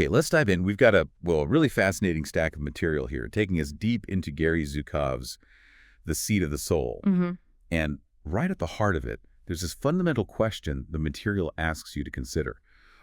Okay, let's dive in. We've got a really fascinating stack of material here, taking us deep into Gary Zukav's The Seat of the Soul. Hmm. And right at the heart of it, there's this fundamental question the material asks you to consider.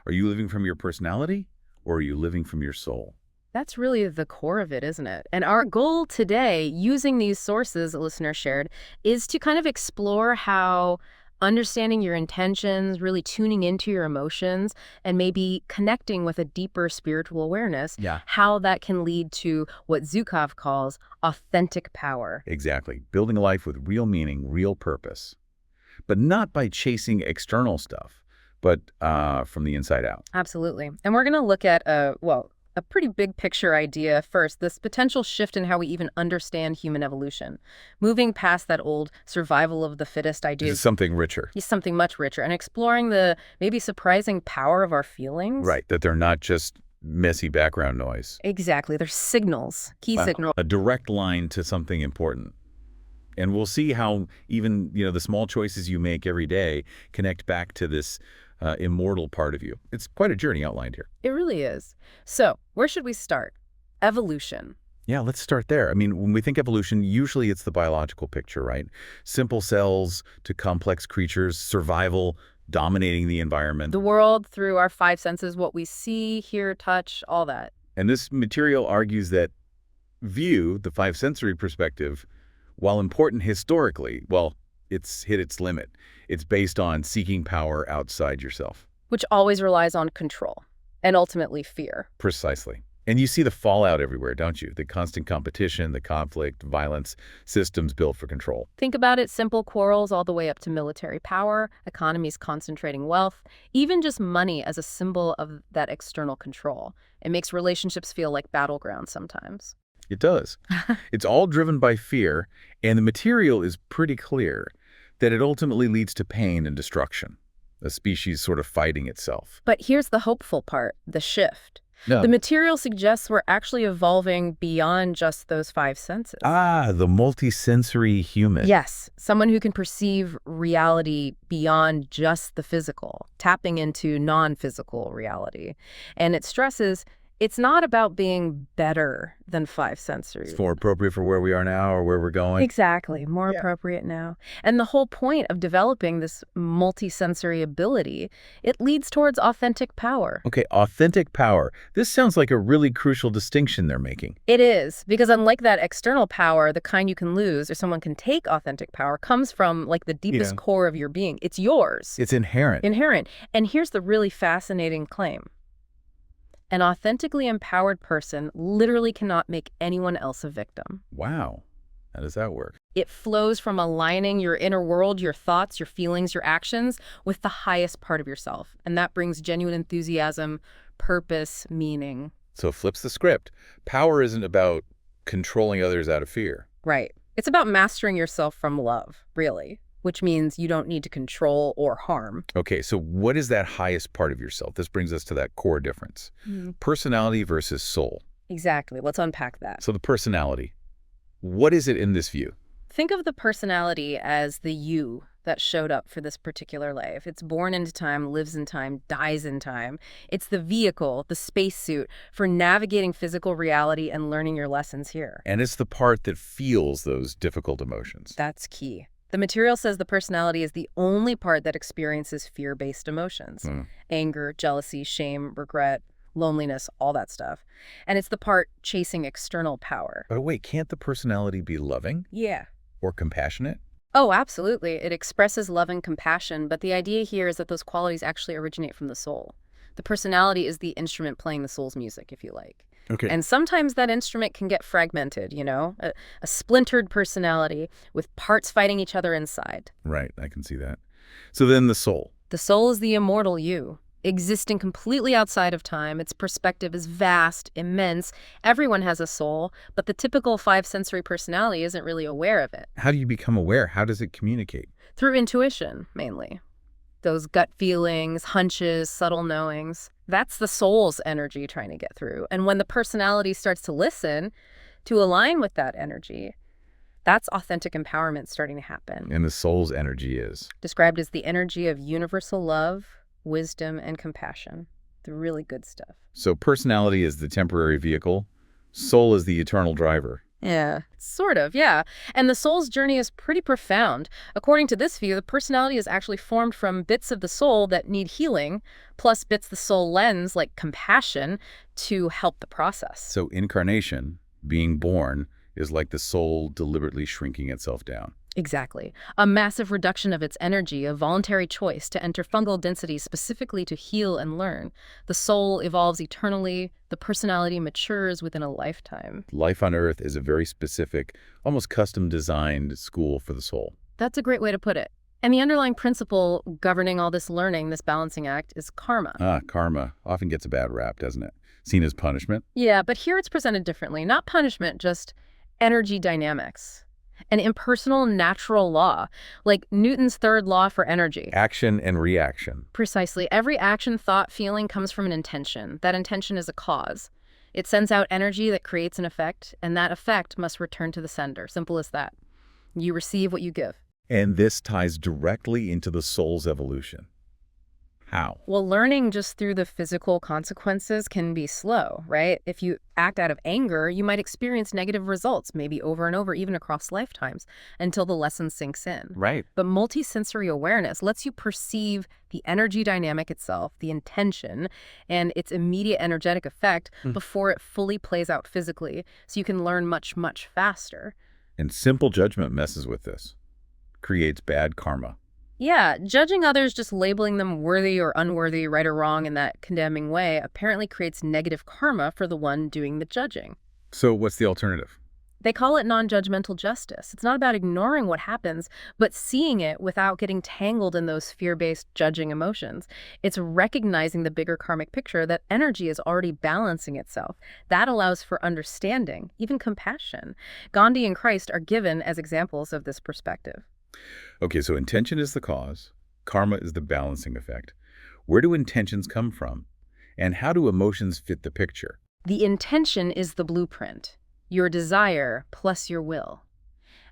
Are you living from your personality, or are you living from your soul? That's really the core of it, isn't it? And our goal today, using these sources a listener shared, is to kind of explore how understanding your intentions, really tuning into your emotions, and maybe connecting with a deeper spiritual awareness, Yeah. how that can lead to what Zukav calls authentic power. Exactly. Building a life with real meaning, real purpose. But not by chasing external stuff, but from the inside out. Absolutely. And we're going to look at a pretty big picture idea first, this potential shift in how we even understand human evolution, moving past that old survival of the fittest This idea is something richer. to something much richer and exploring the maybe surprising power of our feelings. Right, that they're not just messy background noise. Exactly. They're signals, key Wow. signals. A direct line to something important. And we'll see how even, the small choices you make every day connect back to this immortal part of you. It's quite a journey outlined here. It really is. So, where should we start? Evolution. Yeah, let's start there. I mean, when we think evolution, usually it's the biological picture, right? Simple cells to complex creatures, survival, dominating the environment. The world through our five senses, what we see, hear, touch, all that. And this material argues that view, the five sensory perspective, while important historically, well, it's hit its limit. It's based on seeking power outside yourself. Which always relies on control and ultimately fear. Precisely. And you see the fallout everywhere, don't you? The constant competition, the conflict, violence, systems built for control. Think about it, simple quarrels all the way up to military power, economies concentrating wealth, even just money as a symbol of that external control. It makes relationships feel like battlegrounds sometimes. It does. It's all driven by fear, and the material is pretty clear that it ultimately leads to pain and destruction, a species sort of fighting itself. But here's the hopeful part, the shift. No. The material suggests we're actually evolving beyond just those five senses. The multisensory human. Yes, someone who can perceive reality beyond just the physical, tapping into non-physical reality. And it stresses it's not about being better than five sensory. It's more appropriate for where we are now or where we're going. Exactly, more appropriate now. And the whole point of developing this multisensory ability, it leads towards authentic power. Okay, authentic power. This sounds like a really crucial distinction they're making. It is, because unlike that external power, the kind you can lose or someone can take, authentic power comes from like the deepest core of your being. It's yours. It's inherent. Inherent. And here's the really fascinating claim. An authentically empowered person literally cannot make anyone else a victim. Wow. How does that work? It flows from aligning your inner world, your thoughts, your feelings, your actions with the highest part of yourself. And that brings genuine enthusiasm, purpose, meaning. So it flips the script. Power isn't about controlling others out of fear. Right. It's about mastering yourself from love, really, which means you don't need to control or harm. Okay, so what is that highest part of yourself? This brings us to that core difference. Personality versus soul. Exactly. Let's unpack that. So the personality, what is it in this view? Think of the personality as the you that showed up for this particular life. It's born into time, lives in time, dies in time. It's the vehicle, the spacesuit for navigating physical reality and learning your lessons here. And it's the part that feels those difficult emotions. That's key. The material says the personality is the only part that experiences fear-based emotions. Anger, jealousy, shame, regret, loneliness, all that stuff. And it's the part chasing external power. But wait, can't the personality be loving Yeah. or compassionate? Oh, absolutely. It expresses love and compassion, but the idea here is that those qualities actually originate from the soul. The personality is the instrument playing the soul's music, if you like. Okay. And sometimes that instrument can get fragmented, a splintered personality with parts fighting each other inside. Right, I can see that. So then the soul. The soul is the immortal you, existing completely outside of time. Its perspective is vast, immense. Everyone has a soul, but the typical five-sensory personality isn't really aware of it. How do you become aware? How does it communicate? Through intuition, mainly. Those gut feelings, hunches, subtle knowings. That's the soul's energy trying to get through. And when the personality starts to listen, to align with that energy, that's authentic empowerment starting to happen. And the soul's energy is? Described as the energy of universal love, wisdom, and compassion. the really good stuff. So personality is the temporary vehicle, soul is the eternal driver. Yeah, sort of, yeah. And the soul's journey is pretty profound. According to this view, the personality is actually formed from bits of the soul that need healing, plus bits the soul lends, like compassion, to help the process. So incarnation, being born, is like the soul deliberately shrinking itself down. Exactly. A massive reduction of its energy, a voluntary choice to enter fungal density specifically to heal and learn. The soul evolves eternally, the personality matures within a lifetime. Life on Earth is a very specific, almost custom-designed school for the soul. That's a great way to put it. And the underlying principle governing all this learning, this balancing act, is karma. Karma often gets a bad rap, doesn't it? Seen as punishment. Yeah, but here it's presented differently. Not punishment, just energy dynamics. An impersonal natural law, like Newton's third law for energy. Action and reaction. Precisely. Every action, thought, feeling comes from an intention. That intention is a cause. It sends out energy that creates an effect, and that effect must return to the sender. Simple as that. You receive what you give. And this ties directly into the soul's evolution. How? Well, learning just through the physical consequences can be slow, right? If you act out of anger, you might experience negative results, maybe over and over, even across lifetimes, until the lesson sinks in. Right. But multisensory awareness lets you perceive the energy dynamic itself, the intention, and its immediate energetic effect before it fully plays out physically, so you can learn much, much faster. And simple judgment messes with this. Creates bad karma. Yeah, judging others, just labeling them worthy or unworthy, right or wrong in that condemning way, apparently creates negative karma for the one doing the judging. So what's the alternative? They call it non-judgmental justice. It's not about ignoring what happens, but seeing it without getting tangled in those fear-based judging emotions. It's recognizing the bigger karmic picture that energy is already balancing itself. That allows for understanding, even compassion. Gandhi and Christ are given as examples of this perspective. Okay, so intention is the cause. Karma is the balancing effect. Where do intentions come from? And how do emotions fit the picture? The intention is the blueprint, your desire plus your will.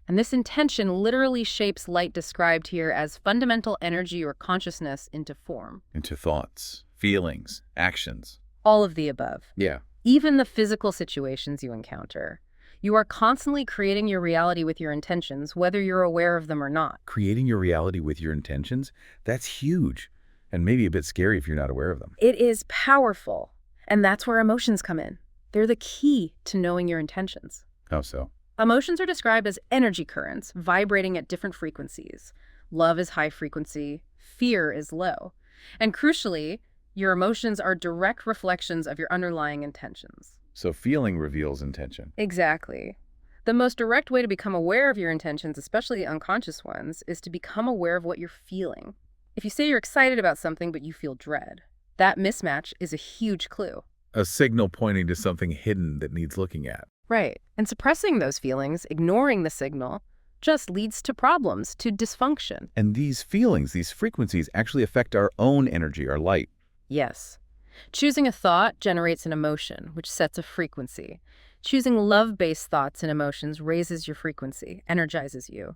And this intention literally shapes light described here as fundamental energy or consciousness into form. Into thoughts, feelings, actions. All of the above. Yeah. Even the physical situations you encounter. You are constantly creating your reality with your intentions, whether you're aware of them or not. Creating your reality with your intentions? That's huge. And maybe a bit scary if you're not aware of them. It is powerful. And that's where emotions come in. They're the key to knowing your intentions. How so? Emotions are described as energy currents, vibrating at different frequencies. Love is high frequency, fear is low. And crucially, your emotions are direct reflections of your underlying intentions. So feeling reveals intention. Exactly. The most direct way to become aware of your intentions, especially the unconscious ones, is to become aware of what you're feeling. If you say you're excited about something but you feel dread, that mismatch is a huge clue. A signal pointing to something hidden that needs looking at. Right. And suppressing those feelings, ignoring the signal, just leads to problems, to dysfunction. And these feelings, these frequencies, actually affect our own energy, our light. Yes. Choosing a thought generates an emotion, which sets a frequency. Choosing love-based thoughts and emotions raises your frequency, energizes you.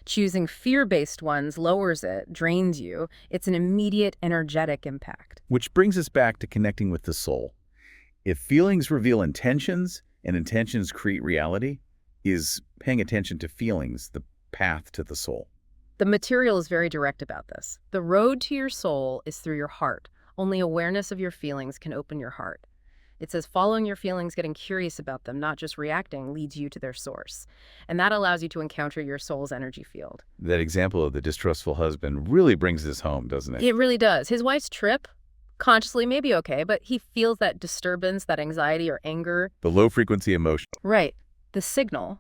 Choosing fear-based ones lowers it, drains you. It's an immediate energetic impact. Which brings us back to connecting with the soul. If feelings reveal intentions and intentions create reality, is paying attention to feelings the path to the soul? The material is very direct about this. The road to your soul is through your heart. Only awareness of your feelings can open your heart. It says following your feelings, getting curious about them, not just reacting, leads you to their source. And that allows you to encounter your soul's energy field. That example of the distrustful husband really brings this home, doesn't it? It really does. His wife's trip, consciously may be okay, but he feels that disturbance, that anxiety or anger. The low-frequency emotion. Right. The signal,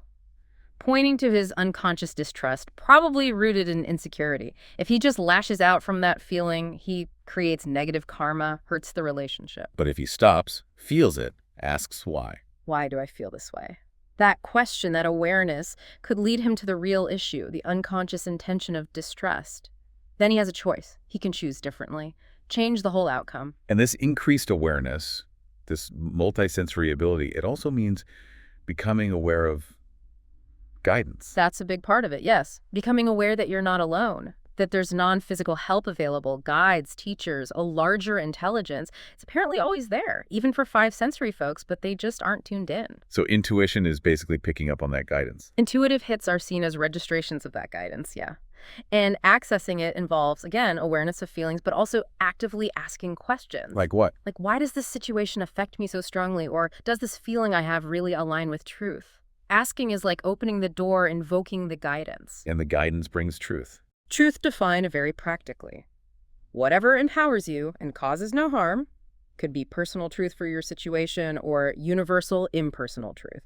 pointing to his unconscious distrust, probably rooted in insecurity. If he just lashes out from that feeling, he creates negative karma, hurts the relationship. But if he stops, feels it, asks why. Why do I feel this way? That question, that awareness, could lead him to the real issue, the unconscious intention of distrust. Then he has a choice. He can choose differently, change the whole outcome. And this increased awareness, this multisensory ability, it also means becoming aware of guidance. That's a big part of it, yes. Becoming aware that you're not alone. that there's non-physical help available, guides, teachers, a larger intelligence. It's apparently always there, even for five-sensory folks, but they just aren't tuned in. So intuition is basically picking up on that guidance. Intuitive hits are seen as registrations of that guidance, yeah. And accessing it involves, again, awareness of feelings, but also actively asking questions. Like what? Like, why does this situation affect me so strongly? Or does this feeling I have really align with truth? Asking is like opening the door, invoking the guidance. And the guidance brings truth. Truth defined very practically. Whatever empowers you and causes no harm, could be personal truth for your situation or universal impersonal truth.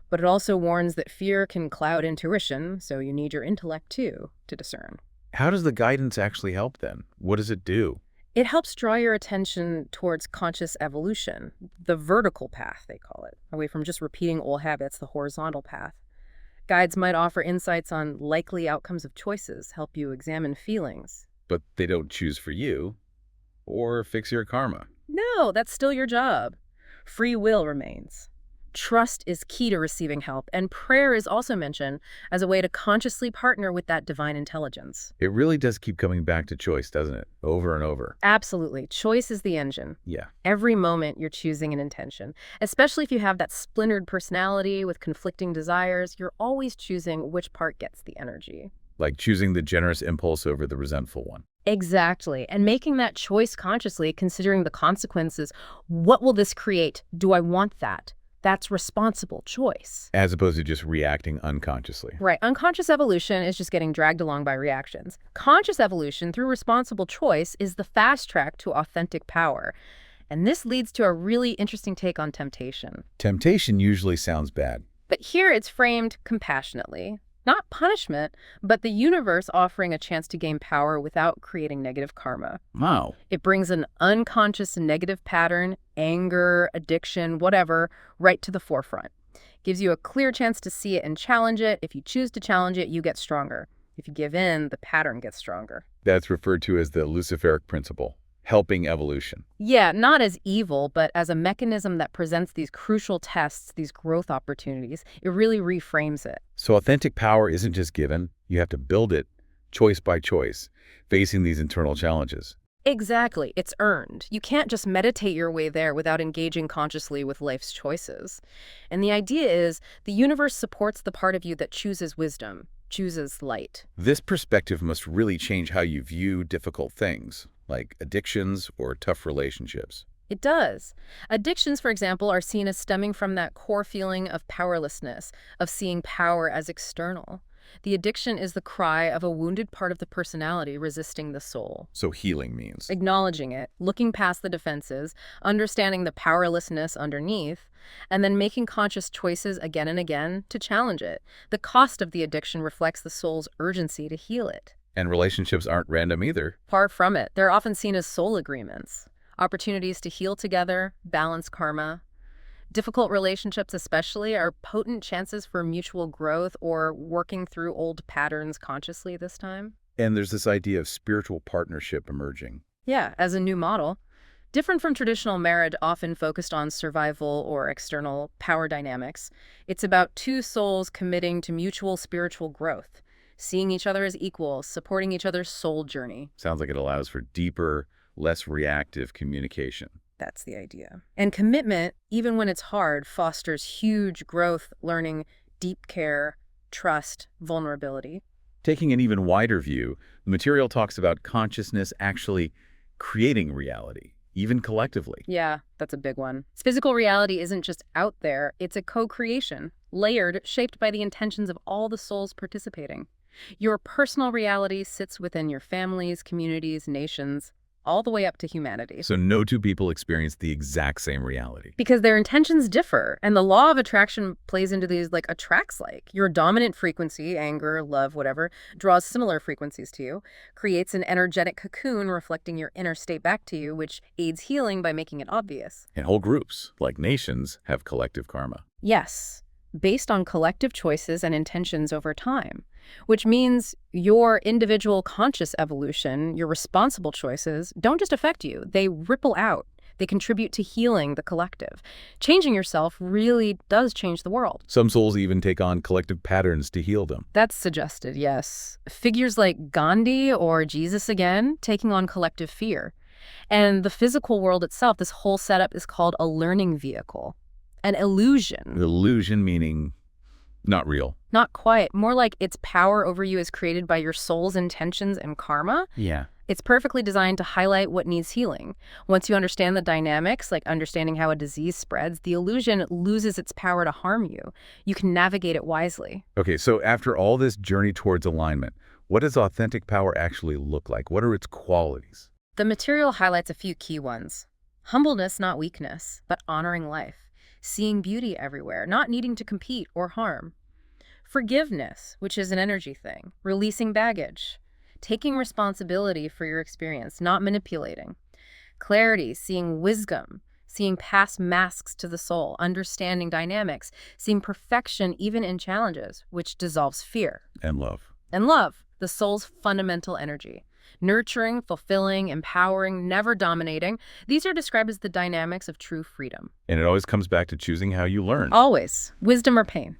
But it also warns that fear can cloud intuition, so you need your intellect too to discern. How does the guidance actually help then? What does it do? It helps draw your attention towards conscious evolution, the vertical path, they call it, away from just repeating old habits, the horizontal path. Guides might offer insights on likely outcomes of choices, help you examine feelings. But they don't choose for you or fix your karma. No, that's still your job. Free will remains. Trust is key to receiving help, and prayer is also mentioned as a way to consciously partner with that divine intelligence. It really does keep coming back to choice, doesn't it? Over and over. Absolutely. Choice is the engine. Yeah. Every moment you're choosing an intention, especially if you have that splintered personality with conflicting desires, you're always choosing which part gets the energy. Like choosing the generous impulse over the resentful one. Exactly. And making that choice consciously, considering the consequences. What will this create? Do I want that? That's responsible choice. As opposed to just reacting unconsciously. Right. Unconscious evolution is just getting dragged along by reactions. Conscious evolution through responsible choice is the fast track to authentic power. And this leads to a really interesting take on temptation. Temptation usually sounds bad. But here it's framed compassionately. Not punishment, but the universe offering a chance to gain power without creating negative karma. Wow. It brings an unconscious negative pattern, anger, addiction, whatever, right to the forefront. Gives you a clear chance to see it and challenge it. If you choose to challenge it, you get stronger. If you give in, the pattern gets stronger. That's referred to as the Luciferic principle, helping evolution. Yeah, not as evil, but as a mechanism that presents these crucial tests, these growth opportunities. It really reframes it. So authentic power isn't just given. You have to build it choice by choice, facing these internal challenges. Exactly. It's earned. You can't just meditate your way there without engaging consciously with life's choices. And the idea is the universe supports the part of you that chooses wisdom, chooses light. This perspective must really change how you view difficult things, like addictions or tough relationships. It does. Addictions, for example, are seen as stemming from that core feeling of powerlessness, of seeing power as external. The addiction is the cry of a wounded part of the personality resisting the soul. So healing means Acknowledging it, looking past the defenses, understanding the powerlessness underneath, and then making conscious choices again and again to challenge it. The cost of the addiction reflects the soul's urgency to heal it. And relationships aren't random either. Far from it. They're often seen as soul agreements, opportunities to heal together, balance karma. Difficult relationships especially are potent chances for mutual growth or working through old patterns consciously this time. And there's this idea of spiritual partnership emerging. Yeah, as a new model. Different from traditional marriage, often focused on survival or external power dynamics, it's about two souls committing to mutual spiritual growth, seeing each other as equals, supporting each other's soul journey. Sounds like it allows for deeper, less reactive communication. That's the idea. And commitment, even when it's hard, fosters huge growth, learning, deep care, trust, vulnerability. Taking an even wider view, the material talks about consciousness actually creating reality, even collectively. Yeah, that's a big one. Physical reality isn't just out there, it's a co-creation, layered, shaped by the intentions of all the souls participating. Your personal reality sits within your families, communities, nations, all the way up to humanity. So no two people experience the exact same reality. Because their intentions differ, and the law of attraction plays into these attracts like. Your dominant frequency, anger, love, whatever, draws similar frequencies to you, creates an energetic cocoon reflecting your inner state back to you, which aids healing by making it obvious. And whole groups, like nations, have collective karma. Yes, based on collective choices and intentions over time, which means your individual conscious evolution, your responsible choices, don't just affect you, they ripple out. They contribute to healing the collective. Changing yourself really does change the world. Some souls even take on collective patterns to heal them. That's suggested, yes. Figures like Gandhi or Jesus again, taking on collective fear. And the physical world itself, this whole setup is called a learning vehicle. An illusion. Illusion meaning not real. Not quite. More like its power over you is created by your soul's intentions and karma. Yeah. It's perfectly designed to highlight what needs healing. Once you understand the dynamics, like understanding how a disease spreads, the illusion loses its power to harm you. You can navigate it wisely. Okay, so after all this journey towards alignment, what does authentic power actually look like? What are its qualities? The material highlights a few key ones. Humbleness, not weakness, but honoring life. Seeing beauty everywhere, not needing to compete or harm. Forgiveness, which is an energy thing. Releasing baggage. Taking responsibility for your experience, not manipulating. Clarity, seeing wisdom. Seeing past masks to the soul. Understanding dynamics. Seeing perfection even in challenges, which dissolves fear. And love. And love, the soul's fundamental energy. Nurturing, fulfilling, empowering, never dominating. These are described as the dynamics of true freedom. And it always comes back to choosing how you learn. Always. Wisdom or pain.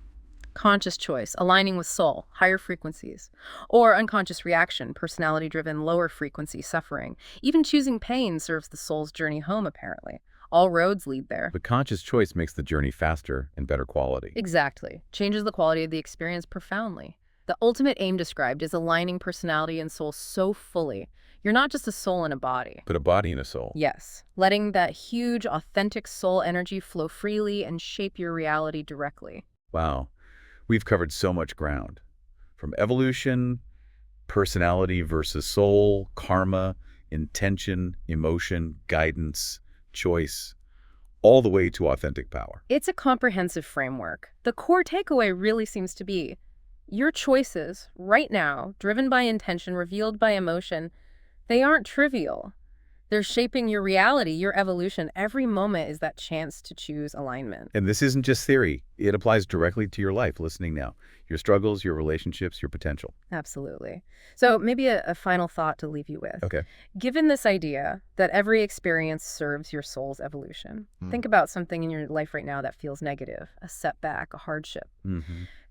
Conscious choice, aligning with soul, higher frequencies. Or unconscious reaction, personality-driven, lower frequency suffering. Even choosing pain serves the soul's journey home, apparently. All roads lead there. But conscious choice makes the journey faster and better quality. Exactly. Changes the quality of the experience profoundly. The ultimate aim described is aligning personality and soul so fully. You're not just a soul in a body. But a body and a soul. Yes. Letting that huge, authentic soul energy flow freely and shape your reality directly. Wow. We've covered so much ground. From evolution, personality versus soul, karma, intention, emotion, guidance, choice, all the way to authentic power. It's a comprehensive framework. The core takeaway really seems to be your choices right now, driven by intention, revealed by emotion, they aren't trivial. They're shaping your reality, your evolution. Every moment is that chance to choose alignment. And this isn't just theory. It applies directly to your life listening now. Your struggles, your relationships, your potential. Absolutely. So maybe a final thought to leave you with. Okay. Given this idea that every experience serves your soul's evolution, think about something in your life right now that feels negative, a setback, a hardship.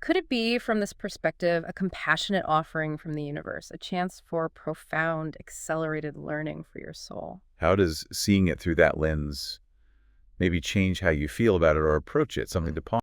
Could it be, from this perspective, a compassionate offering from the universe, a chance for profound, accelerated learning for your soul? How does seeing it through that lens maybe change how you feel about it or approach it? Something to ponder.